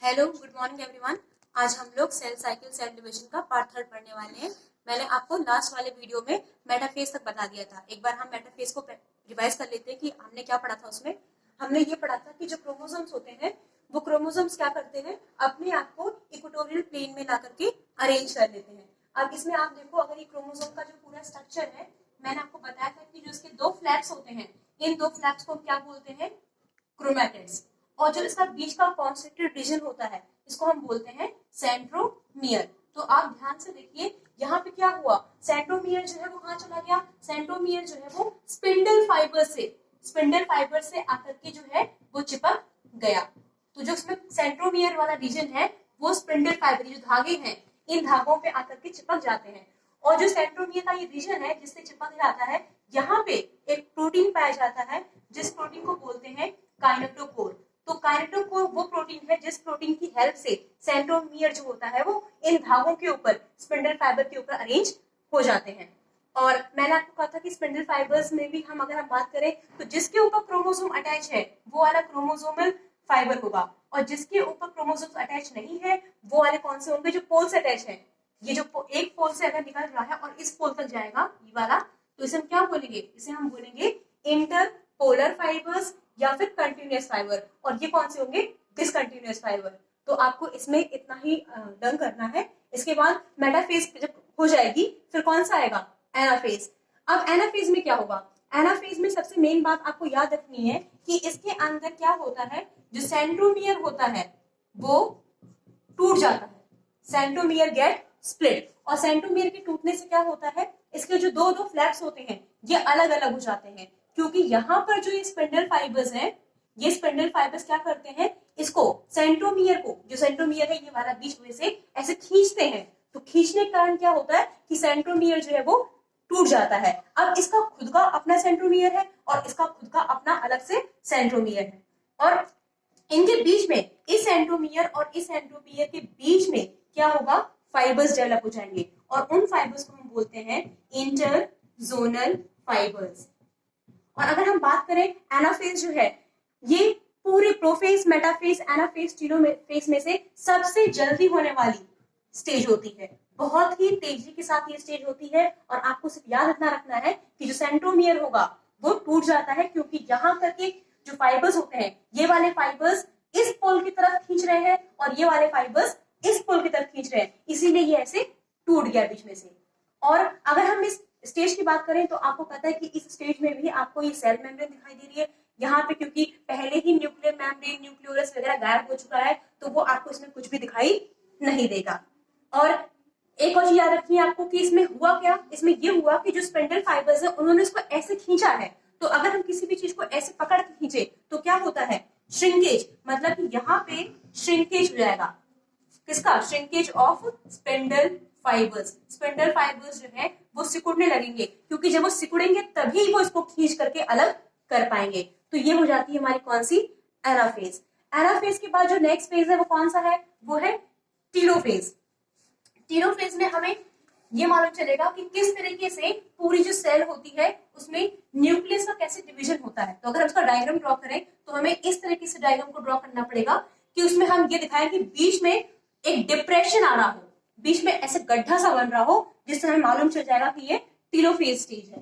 Hello, good morning everyone. आज हम लोग सेल साइकिल सेल डिवीजन का पार्ट थर्ड पढ़ने वाले हैं। मैंने आपको लास्ट वाले वीडियो में मेटाफेज तक बता दिया था। एक बार हम मेटाफेज को रिवाइज कर लेते हैं कि हमने क्या पढ़ा था। उसमें हमने ये पढ़ा था कि जो क्रोमोसोम्स होते हैं वो क्रोमोसोम्स क्या करते हैं, अपने आप को इक्वेटोरियल प्लेन में ला करके अरेंज कर लेते हैं। अब इसमें आप देखो, अगर ये क्रोमोसोम का जो पूरा स्ट्रक्चर है, मैंने आपको बताया था कि जो इसके दो फ्लैप्स होते हैं, इन दो फ्लैप्स को हम क्या बोलते हैं, क्रोमैटिड्स। और जो इसका बीच का कॉन्सेंट्रेटेड रीजन होता है, इसको हम बोलते हैं सेंट्रोमियर। तो आप ध्यान से देखिए, यहाँ पे क्या हुआ, सेंट्रोमियर जो है वो कहाँ चला गया, सेंट्रोमियर जो है वो स्पिंडल फाइबर से आकर के जो है वो चिपक गया। तो जो इसमें सेंट्रोमियर वाला रीजन है वो स्पिंडल फाइबर, जो धागे हैं, इन धागों पे आकर के चिपक जाते हैं। और जो सेंट्रोमियर का ये रीजन है जिससे चिपक जाता है, यहाँ पे एक प्रोटीन पाया जाता है जिस प्रोटीन को बोलते हैं काइनेटोकोर। तो काइनेटोकोर वो प्रोटीन है जिस प्रोटीन की हेल्प से सेंट्रोमियर जो होता है वो इन धागों के ऊपर, स्पिंडल फाइबर के ऊपर अरेंज हो जाते हैं। और मैंने आपको कहा था कि स्पिंडल फाइबर्स में भी हम अगर हम बात करें तो जिसके ऊपर क्रोमोसोम अटैच है वो वाला क्रोमोसोमल फाइबर होगा, और जिसके ऊपर क्रोमोसोम अटैच नहीं है वो वाले कौन से होंगे, जो पोल से अटैच है। ये जो एक पोल से अगर निकल रहा है और इस पोल तक जाएगा ये वाला, तो इसे हम क्या बोलेंगे, इसे हम बोलेंगे इंटरपोलर फाइबर्स या फिर कंटिन्यूअस फाइबर। और ये कौन से होंगे, डिसकंटिन्यूअस फाइबर। तो आपको इसमें इतना ही लर्न करना है। इसके बाद मेटाफेज जब हो जाएगी फिर कौन सा आएगा, एनाफेज। अब एनाफेज में क्या होगा, एनाफेज में सबसे मेन बात आपको याद रखनी है कि इसके अंदर क्या होता है, जो सेंट्रोमियर होता है वो टूट जाता है, सेंट्रोमियर गेट स्प्लिट। और सेंट्रोमियर के टूटने से क्या होता है, इसके जो दो दो फ्लैप्स होते हैं ये अलग अलग हो जाते हैं, क्योंकि यहाँ पर जो ये स्पिंडल फाइबर्स हैं, ये स्पिंडल फाइबर्स क्या करते हैं, इसको सेंट्रोमियर को, जो सेंट्रोमियर है ये वाला बीच में से ऐसे खींचते हैं। तो खींचने के कारण क्या होता है कि सेंट्रोमियर जो है वो टूट जाता है। अब इसका खुद का अपना सेंट्रोमियर है और इसका खुद का अपना अलग से सेंट्रोमियर है, और इनके बीच में, इस सेंट्रोमियर और इस सेंट्रोमियर के बीच में क्या होगा, फाइबर्स डेवलप हो जाएंगे, और उन फाइबर्स को हम बोलते हैं इंटरजोनल फाइबर्स। और अगर हम बात करें एनाफेज जो है, ये पूरे प्रोफेज, मेटाफेज, एनाफेज, टीलोफेज में से सबसे जल्दी होने वाली स्टेज होती है। बहुत ही तेजी के साथ ये स्टेज होती है, और आपको सिर्फ याद रखना है कि जो सेंट्रोमियर होगा वो टूट जाता है, क्योंकि यहाँ करके जो फाइबर्स होते हैं, ये वाले फाइबर्स इस पोल की तरफ खींच रहे हैं और ये वाले फाइबर्स इस पोल की तरफ खींच रहे हैं, इसीलिए ये ऐसे टूट गया बीच में से। और अगर हम इस स्टेज की बात करें तो आपको पता है कि इस स्टेज में भी आपको ये सेल मेम्ब्रेन दिखाई दे रही है यहाँ पे, क्योंकि पहले ही न्यूक्लियर मेम्ब्रेन, न्यूक्लियोलस वगैरह गायब हो चुका है, तो वो आपको इसमें कुछ भी दिखाई नहीं देगा। और एक और चीज याद रखनी है आपको कि इसमें हुआ क्या, इसमें ये हुआ कि जो स्पिंडल फाइबर्स है उन्होंने इसको ऐसे खींचा है। तो अगर हम किसी भी चीज को ऐसे पकड़ के खींचे तो क्या होता है, श्रिंकेज, मतलब कि यहाँ पे श्रिंकेज हो जाएगा। किसका, shrinkage of spindle fibres. Spindle fibres जो है वो सिकुड़ने लगेंगे, क्योंकि जब वो सिकुड़ेंगे तभी वो इसको खींच करके अलग कर पाएंगे। तो ये हो जाती है हमारी कौन सी, एनाफेज। एनाफेज के बाद जो नेक्स्ट फेज है वो कौन सा है, वो है टीलोफेज। टीलोफेज में हमें ये मालूम चलेगा कि किस तरीके से पूरी जो सेल होती है उसमें न्यूक्लियस का कैसे डिवीजन होता है। तो अगर हम इसका डायग्राम ड्रॉ करें तो हमें इस तरीके से डायग्राम को ड्रॉ करना पड़ेगा कि उसमें हम ये दिखाएं कि बीच में एक डिप्रेशन आ रहा हो, बीच में ऐसे गड्ढा सा बन रहा हो, जिससे हमें मालूम चल जाएगा कि ये टीलोफेज स्टेज है।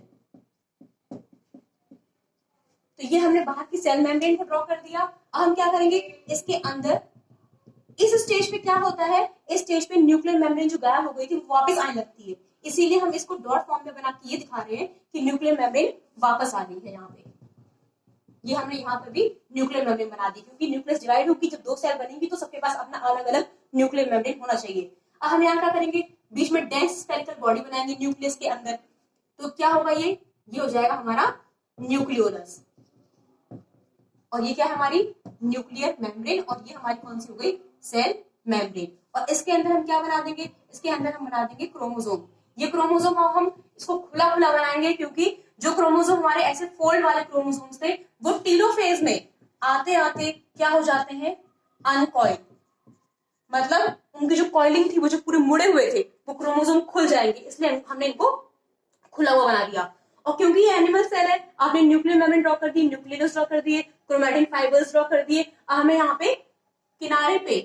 तो ये हमने बाहर की सेल मेम्ब्रेन को ड्रॉ कर दिया। अब हम क्या करेंगे, इसके अंदर इस स्टेज पे क्या होता है, इस स्टेज पे न्यूक्लियर मेम्ब्रेन जो गायब हो गई थी वो वापस आने लगती है, इसीलिए हम इसको डॉट फॉर्म में बना के ये दिखा रहे हैं कि न्यूक्लियर मेम्ब्रेन वापस आ गई है। यहाँ पे ये हमने यहाँ पर भी न्यूक्लियर मेम्ब्रेन बना दी, क्योंकि न्यूक्लियस डिवाइड होगी, जब दो सेल बनेंगी तो सबके पास अपना अलग अलग न्यूक्लियर मेम्ब्रेन होना चाहिए। अब हम यहाँ क्या करेंगे, बीच में डेंस स्फेरिकल बॉडी बनाएंगे न्यूक्लियस के अंदर। तो क्या होगा, ये हो जाएगा हमारा न्यूक्लियोलस, और ये क्या है, हमारी न्यूक्लियर मेम्ब्रेन, और ये हमारी कौन सी हो गई, सेल मेम्ब्रेन। और इसके अंदर हम क्या बना देंगे, इसके अंदर हम बना देंगे क्रोमोसोम। ये क्रोमोसोम हम इसको खुला खुला बनाएंगे, क्योंकि जो क्रोमोसोम हमारे ऐसे फोल्ड वाले क्रोमोसोम्स थे वो टीलोफेज में आते आते क्या हो जाते हैं, अनकॉइल, मतलब उनकी जो कॉइलिंग थी, वो जो पूरे मुड़े हुए थे, वो क्रोमोसोम खुल जाएंगे, इसलिए हमने इनको खुला हुआ बना दिया। और क्योंकि ये एनिमल सेल है, आपने न्यूक्लियर मेम्ब्रेन ड्रॉ कर दी, न्यूक्लियोलस ड्रॉ कर दिए, क्रोमैटिन फाइबर्स ड्रॉ कर दिए। हमें यहाँ पे किनारे पे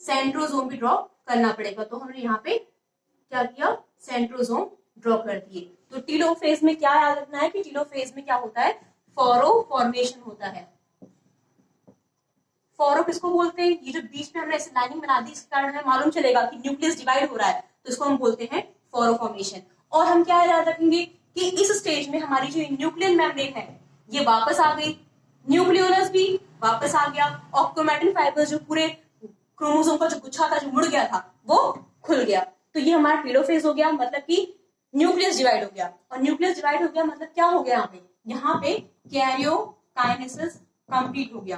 सेंट्रोजोम भी ड्रॉ करना पड़ेगा। तो हमने यहाँ पे क्या किया, सेंट्रोजोम ड्रॉ कर दिए। तो टीलोफेज में क्या याद रखना है कि टीलोफेज में क्या होता है, फॉरो फॉर्मेशन होता है। फॉरो किसको बोलते हैं, ये जो बीच में हमने ऐसे लाइनिंग बना दी, इसके कारण हमें मालूम चलेगा कि न्यूक्लियस डिवाइड हो रहा है, तो इसको हम बोलते हैं फॉरो फॉर्मेशन। और हम क्या याद रखेंगे कि इस स्टेज में हमारी जो न्यूक्लियर मेम्ब्रेन है ये वापस आ गई, न्यूक्लियोलस भी वापस आ गया, और क्रोमैटिन फाइबर्स जो पूरे क्रोमोसोम का जो गुच्छा था, जो मुड़ गया था, वो खुल गया। तो ये हमारा टीलोफेज हो गया, मतलब कि न्यूक्लियस डिवाइड हो गया। और न्यूक्लियस डिवाइड हो गया मतलब क्या हो गया, यहाँ पे कैरियोकाइनेसिस कंप्लीट हो गया।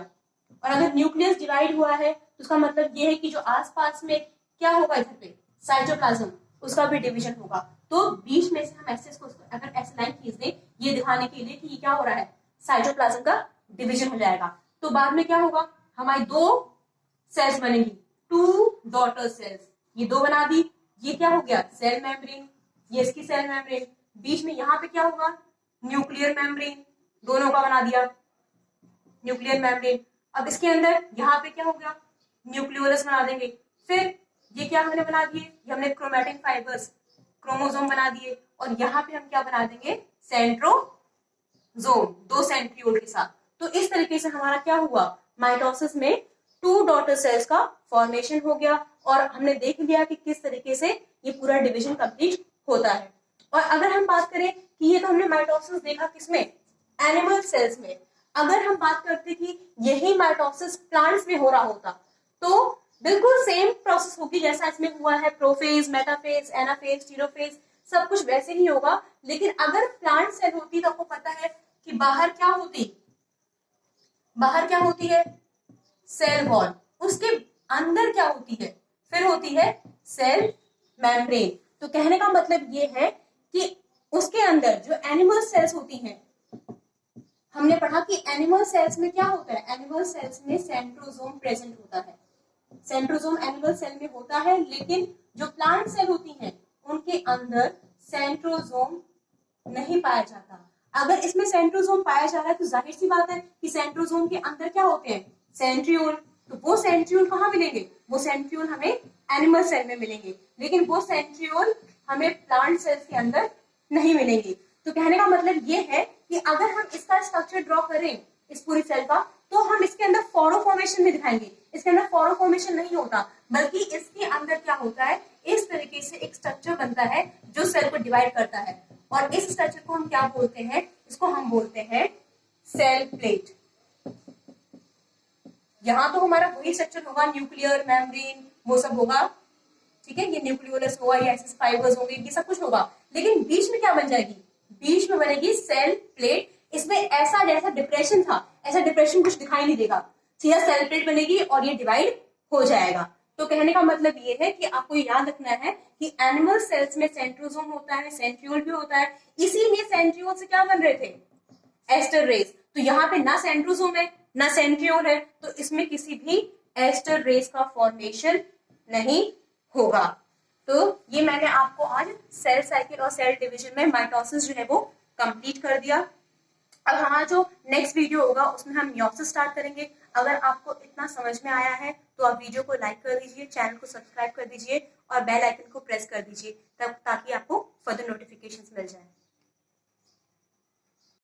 और अगर न्यूक्लियस डिवाइड हुआ है तो उसका मतलब ये है कि जो आसपास में क्या होगा, इधर पे साइटोप्लाज्म, उसका भी डिवीजन होगा। तो बीच में से हम ऐसे इसको अगर ऐसे लाइन खींच दें, ये दिखाने के लिए कि ये क्या हो रहा है, साइटोप्लाज्म का डिवीजन हो जाएगा। तो बाद में क्या होगा, हमारी दो सेल्स बनेगी, टू डॉटर सेल्स, ये दो बना दी, ये क्या हो गया, सेल मेम्ब्रेन, ये इसकी सेल मेम्ब्रेन। बीच में यहाँ पे क्या होगा, न्यूक्लियर मेम्ब्रेन, दोनों का बना दिया न्यूक्लियर मेम्ब्रेन। अब इसके अंदर यहाँ पे क्या हो गया, न्यूक्लियोलस बना देंगे। फिर ये क्या हमने बना दिए, ये हमने क्रोमैटिन फाइबर्स, क्रोमोसोम बना दिए। और यहाँ पे हम क्या बना देंगे, सेंट्रोजोम, दो सेंट्रियोल के साथ। तो इस तरीके से हमारा क्या हुआ, माइटोसिस में टू डॉटर सेल्स का फॉर्मेशन हो गया। और हमने देख लिया कि किस तरीके से ये पूरा डिवीजन कंप्लीट होता है। और अगर हम बात करें कि ये तो हमने माइटोसिस देखा किसमें, एनिमल सेल्स में। अगर हम बात करते कि यही माइटोसिस प्लांट्स में हो रहा होता, तो बिल्कुल सेम प्रोसेस होगी जैसा इसमें हुआ है, प्रोफेज, मेटाफेज, एनाफेज, टीलोफेज, सब कुछ वैसे ही होगा। लेकिन अगर प्लांट सेल होती तो आपको पता है कि बाहर क्या होती, बाहर क्या होती है, सेल वॉल, उसके अंदर क्या होती है, फिर होती है सेल मेम्ब्रेन। तो कहने का मतलब ये है कि उसके अंदर जो एनिमल सेल्स होती हैं, हमने पढ़ा कि एनिमल सेल्स में क्या होता है, एनिमल सेल्स में सेंट्रोजोम प्रेजेंट होता है। सेंट्रोजोम एनिमल सेल में होता है, लेकिन जो प्लांट सेल होती हैं उनके अंदर सेंट्रोजोम नहीं पाया जाता। अगर इसमें सेंट्रोजोम पाया जा रहा है तो जाहिर सी बात है कि सेंट्रोजोम के अंदर क्या होते हैं, सेंट्रियोल। तो वो सेंट्रियोल कहाँ मिलेंगे, वो सेंट्रियोल हमें एनिमल सेल में मिलेंगे, लेकिन वो सेंट्रियोल हमें प्लांट सेल्स के अंदर नहीं मिलेंगे। तो कहने का मतलब ये है कि अगर हम इसका स्ट्रक्चर ड्रॉ करें इस पूरी सेल का, तो हम इसके अंदर फॉरो फॉर्मेशन में दिखाएंगे। इसके अंदर फॉरो फॉर्मेशन नहीं होता, बल्कि इसके अंदर क्या होता है, इस तरीके से एक स्ट्रक्चर बनता है जो सेल को डिवाइड करता है। और इस स्ट्रक्चर को हम क्या बोलते हैं, इसको हम बोलते हैं सेल प्लेट। यहाँ तो हमारा वही स्ट्रक्चर होगा, न्यूक्लियर मेम्ब्रेन वो सब होगा, ठीक है, ये न्यूक्लियोलस होगा, ये एसिस फाइबर्स होंगे, ये सब कुछ होगा। लेकिन बीच में क्या बन जाएगी, बीच में बनेगी सेल प्लेट। इसमें ऐसा जैसा डिप्रेशन था, ऐसा डिप्रेशन कुछ दिखाई नहीं देगा, सीधा सेल प्लेट बनेगी और ये डिवाइड हो जाएगा। तो कहने का मतलब ये है कि आपको याद रखना है कि एनिमल सेल्स में सेंट्रोजोम होता है, सेंट्रियोल भी होता है, इसीलिए सेंट्रियोल से क्या बन रहे थे, एस्टर रेस। तो यहाँ पे ना सेंट्रोजोम है ना सेंट्रियोल है, तो इसमें किसी भी एस्टर रेस का फॉर्मेशन नहीं होगा। तो ये मैंने आपको आज सेल साइकिल और सेल डिवीजन में माइटोसिस जो है वो कंप्लीट कर दिया। अब हमारा जो नेक्स्ट वीडियो होगा उसमें हम मियोसिस स्टार्ट करेंगे। अगर आपको इतना समझ में आया है तो आप वीडियो को लाइक कर दीजिए, चैनल को सब्सक्राइब कर दीजिए और बेल आइकन को प्रेस कर दीजिए, तब ताकि आपको फर्दर नोटिफिकेशंस मिल जाए।